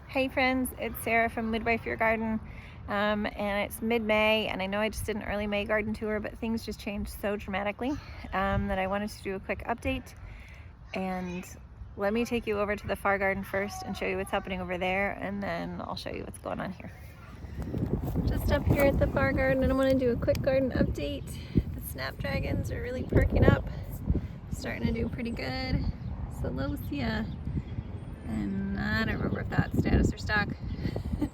Hey friends, it's Sarah from Midwife Your Garden, and it's mid-May, and I know I just did an early May garden tour, but things just changed so dramatically that I wanted to do a quick update. And let me take you over to the far garden first and show you what's happening over there, and then I'll show you what's going on here. Just up here at the far garden, and I want to do a quick garden update. The snapdragons are really perking up, starting to do pretty good. Celosia. And I don't remember if that's status or stock. But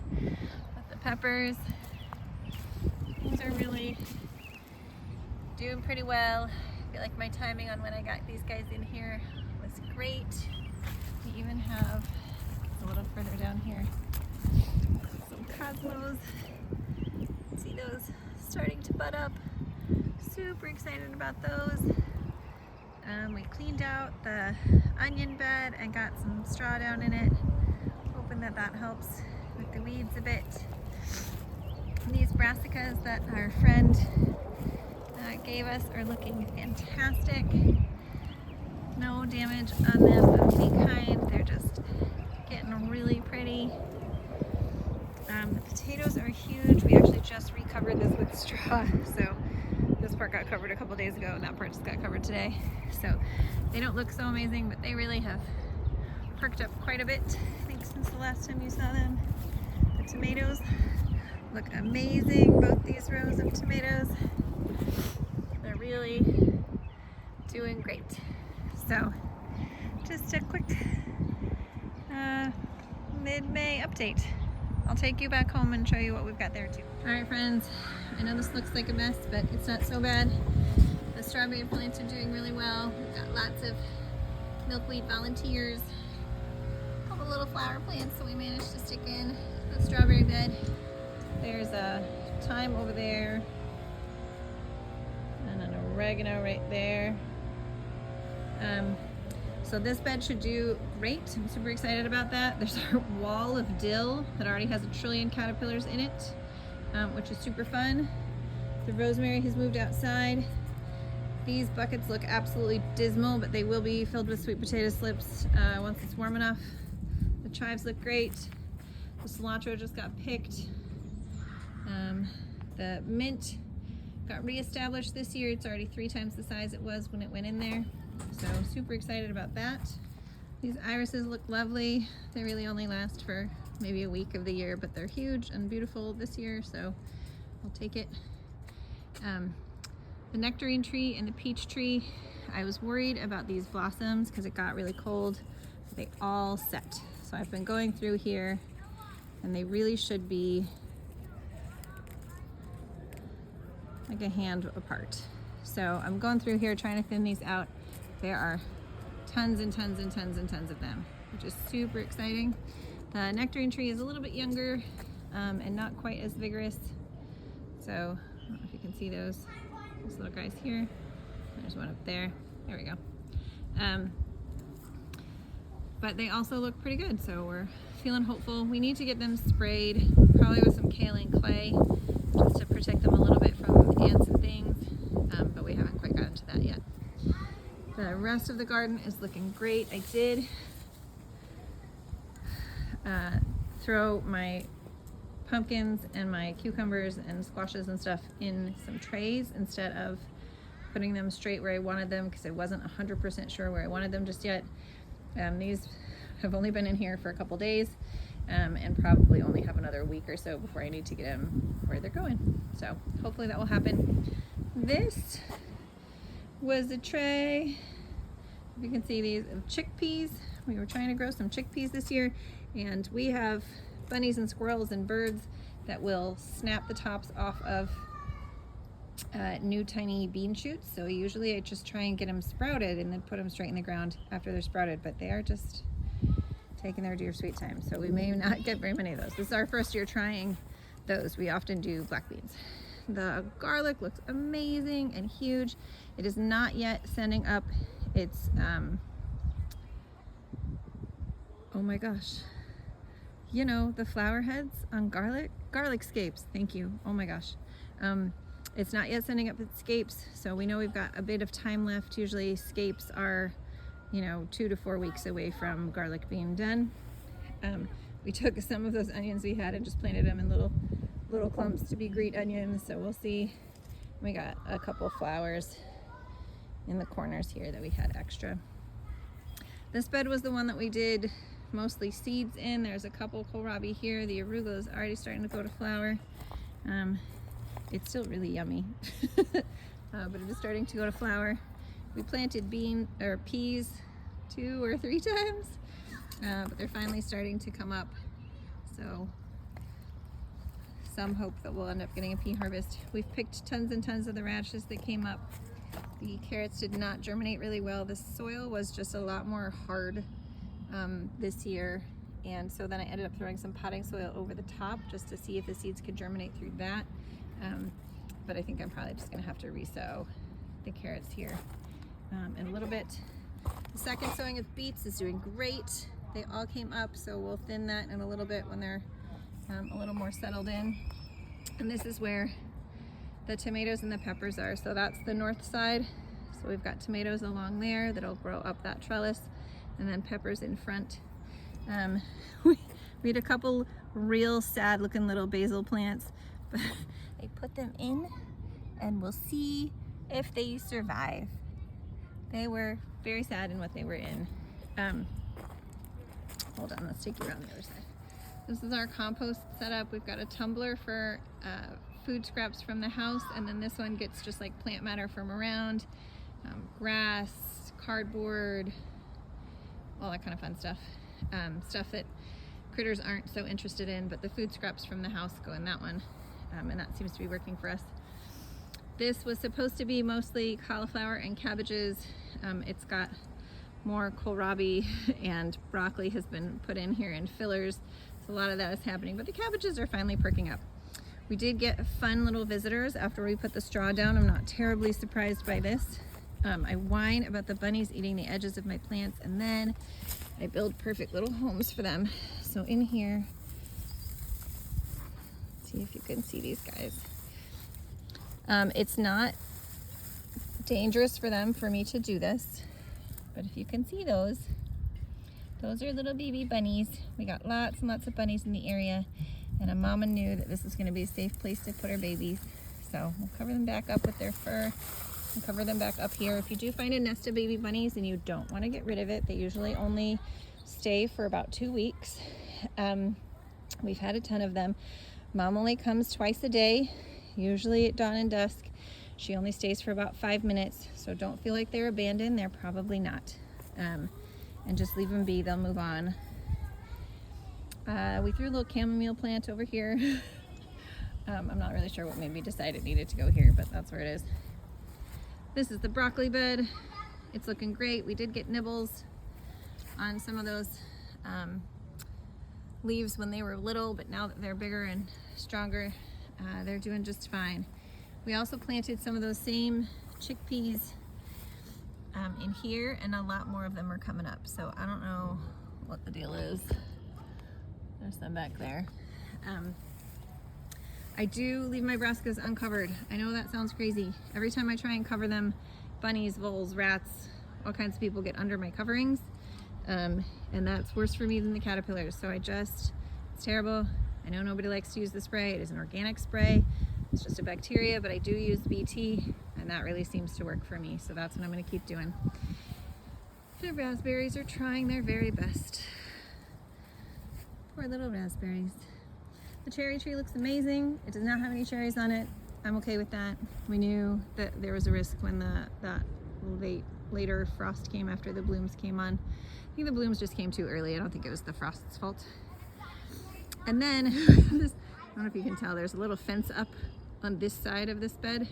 the peppers, these are really doing pretty well. I feel like my timing on when I got these guys in here was great. We even have, a little further down here, some cosmos. See those starting to bud up. Super excited about those. We cleaned out the onion bed and got some straw down in it, hoping that that helps with the weeds a bit. These brassicas that our friend gave us are looking fantastic. No damage on them of any kind. They're just getting really pretty. The potatoes are huge. We actually just recovered this with straw, so this part got covered a couple days ago and that part just got covered today. So they don't look so amazing, but they really have perked up quite a bit, I think, since the last time you saw them. The tomatoes look amazing, both these rows of tomatoes. They're really doing great. So just a quick mid-May update. I'll take you back home and show you what we've got there too. All right, friends, I know this looks like a mess, but it's not so bad. The strawberry plants are doing really well. We've got lots of milkweed volunteers. A couple little flower plants that we managed to stick in the strawberry bed. There's a thyme over there and an oregano right there. So this bed should do great. I'm super excited about that. There's our wall of dill that already has 1 trillion caterpillars in it, which is super fun. The rosemary has moved outside. These buckets look absolutely dismal, but they will be filled with sweet potato slips once it's warm enough. The chives look great. The cilantro just got picked. The mint got reestablished this year. It's already 3 times the size it was when it went in there. So super excited about that. These irises look lovely. They really only last for maybe a week of the year, but they're huge and beautiful this year, so I'll take it. The nectarine tree and the peach tree, I was worried about these blossoms because it got really cold. They all set. So I've been going through here and they really should be like a hand apart. So I'm going through here trying to thin these out. There are tons and tons and tons and tons of them, which is super exciting. The nectarine tree is a little bit younger and not quite as vigorous. So I don't know if you can see those little guys here. There's one up there. There we go. But they also look pretty good, so we're feeling hopeful. We need to get them sprayed, probably with some kaolin clay, just to protect them a little bit from ants and things, but we haven't quite gotten to that yet. The rest of the garden is looking great. I did throw my pumpkins and my cucumbers and squashes and stuff in some trays instead of putting them straight where I wanted them, because I wasn't 100% sure where I wanted them just yet. These have only been in here for a couple days and probably only have another week or so before I need to get them where they're going. So hopefully that will happen. This was a tray, if you can see these, of chickpeas. We were trying to grow some chickpeas this year, and we have bunnies and squirrels and birds that will snap the tops off of new tiny bean shoots. So usually I just try and get them sprouted and then put them straight in the ground after they're sprouted, but they are just taking their dear sweet time. So we may not get very many of those. This is our first year trying those. We often do black beans. The garlic looks amazing and huge. It is not yet sending up its, oh my gosh, you know, the flower heads on garlic scapes. Thank you. Oh my gosh. It's not yet sending up its scapes, so we know we've got a bit of time left. Usually scapes are, you know, 2 to 4 weeks away from garlic being done. we took some of those onions we had and just planted them in little clumps to be Greet onions. So we'll see. We got a couple flowers in the corners here that we had extra. This bed was the one that we did mostly seeds in. There's a couple kohlrabi here. The arugula is already starting to go to flower. It's still really yummy, but it is starting to go to flower. We planted peas 2 or 3 times, but they're finally starting to come up. So some hope that we'll end up getting a pea harvest. We've picked tons and tons of the radishes that came up. The carrots did not germinate really well. The soil was just a lot more hard this year, and so then I ended up throwing some potting soil over the top just to see if the seeds could germinate through that. But I think I'm probably just gonna have to resow the carrots here in a little bit. The second sowing of beets is doing great. They all came up, so we'll thin that in a little bit when they're a little more settled in. And this is where the tomatoes and the peppers are. So that's the north side. So we've got tomatoes along there that'll grow up that trellis, and then peppers in front. We had a couple real sad looking little basil plants, but I put them in and we'll see if they survive. They were very sad in what they were in. Hold on, let's take you around the other side. This is our compost setup. We've got a tumbler for food scraps from the house, and then this one gets just like plant matter from around, grass, cardboard, all that kind of fun stuff. Stuff that critters aren't so interested in, but the food scraps from the house go in that one, and that seems to be working for us. This was supposed to be mostly cauliflower and cabbages. It's got more kohlrabi and broccoli has been put in here in fillers, so a lot of that is happening, but the cabbages are finally perking up. We did get fun little visitors after we put the straw down. I'm not terribly surprised by this. I whine about the bunnies eating the edges of my plants, and then I build perfect little homes for them. So in here, see if you can see these guys. It's not dangerous for them for me to do this, but if you can see those are little baby bunnies. We got lots and lots of bunnies in the area, and a mama knew that this was going to be a safe place to put her babies. So we'll cover them back up with their fur and cover them back up here. If you do find a nest of baby bunnies and you don't want to get rid of it, they usually only stay for about 2 weeks. We've had a ton of them. Mom only comes twice a day, usually at dawn and dusk. She only stays for about 5 minutes, so don't feel like they're abandoned. They're probably not. And just leave them be, they'll move on. We threw a little chamomile plant over here. I'm not really sure what made me decide it needed to go here, but that's where it is. This is the broccoli bed. It's looking great. We did get nibbles on some of those leaves when they were little, but now that they're bigger and stronger, they're doing just fine. We also planted some of those same chickpeas in here, and a lot more of them are coming up. So I don't know what the deal is. There's some back there. I do leave my brassicas uncovered. I know that sounds crazy. Every time I try and cover them, bunnies, voles, rats, all kinds of people get under my coverings. And that's worse for me than the caterpillars. So it's terrible. I know nobody likes to use the spray. It is an organic spray. It's just a bacteria, but I do use BT, and that really seems to work for me. So that's what I'm gonna keep doing. The raspberries are trying their very best. Poor little raspberries. The cherry tree looks amazing. It does not have any cherries on it. I'm okay with that. We knew that there was a risk when that later frost came after the blooms came on. I think the blooms just came too early. I don't think it was the frost's fault. And then, I don't know if you can tell, there's a little fence up on this side of this bed,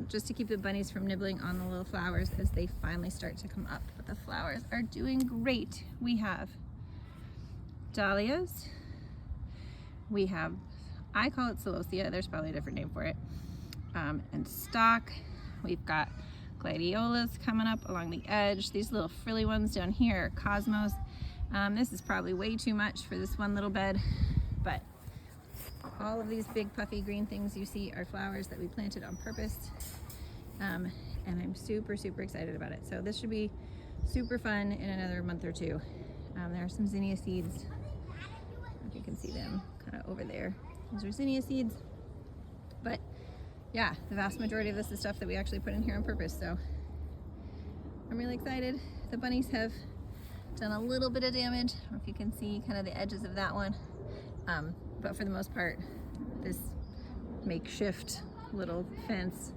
just to keep the bunnies from nibbling on the little flowers as they finally start to come up. But the flowers are doing great. We have dahlias. We have, I call it celosia, there's probably a different name for it, and stock. We've got gladiolas coming up along the edge. These little frilly ones down here are cosmos. This is probably way too much for this one little bed, but all of these big puffy green things you see are flowers that we planted on purpose, and I'm super excited about it. So this should be super fun in another month or two. There are some zinnia seeds if you can see them kind of over there. Those are zinnia seeds. But yeah, the vast majority of this is stuff that we actually put in here on purpose. So I'm really excited. The bunnies have done a little bit of damage. I don't know if you can see kind of the edges of that one. But for the most part, this makeshift little fence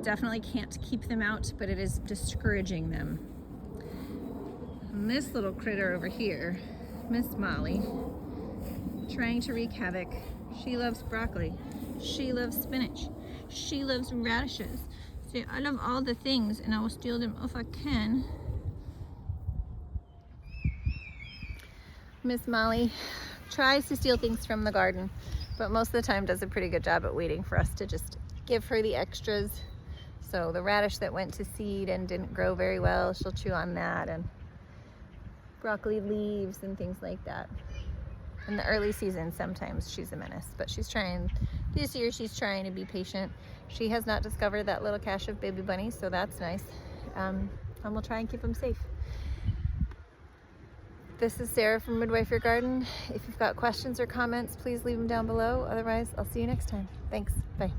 definitely can't keep them out, but it is discouraging them. And this little critter over here, Miss Molly, trying to wreak havoc. She loves broccoli. She loves spinach. She loves radishes. See, I love all the things, and I will steal them if I can. Miss Molly tries to steal things from the garden, but most of the time does a pretty good job at waiting for us to just give her the extras. So the radish that went to seed and didn't grow very well, she'll chew on that, and broccoli leaves and things like that. In the early season, sometimes she's a menace, but this year she's trying to be patient. She has not discovered that little cache of baby bunnies, so that's nice. And we'll try and keep them safe. This is Sarah from Midwife Your Garden. If you've got questions or comments, please leave them down below. Otherwise, I'll see you next time. Thanks. Bye.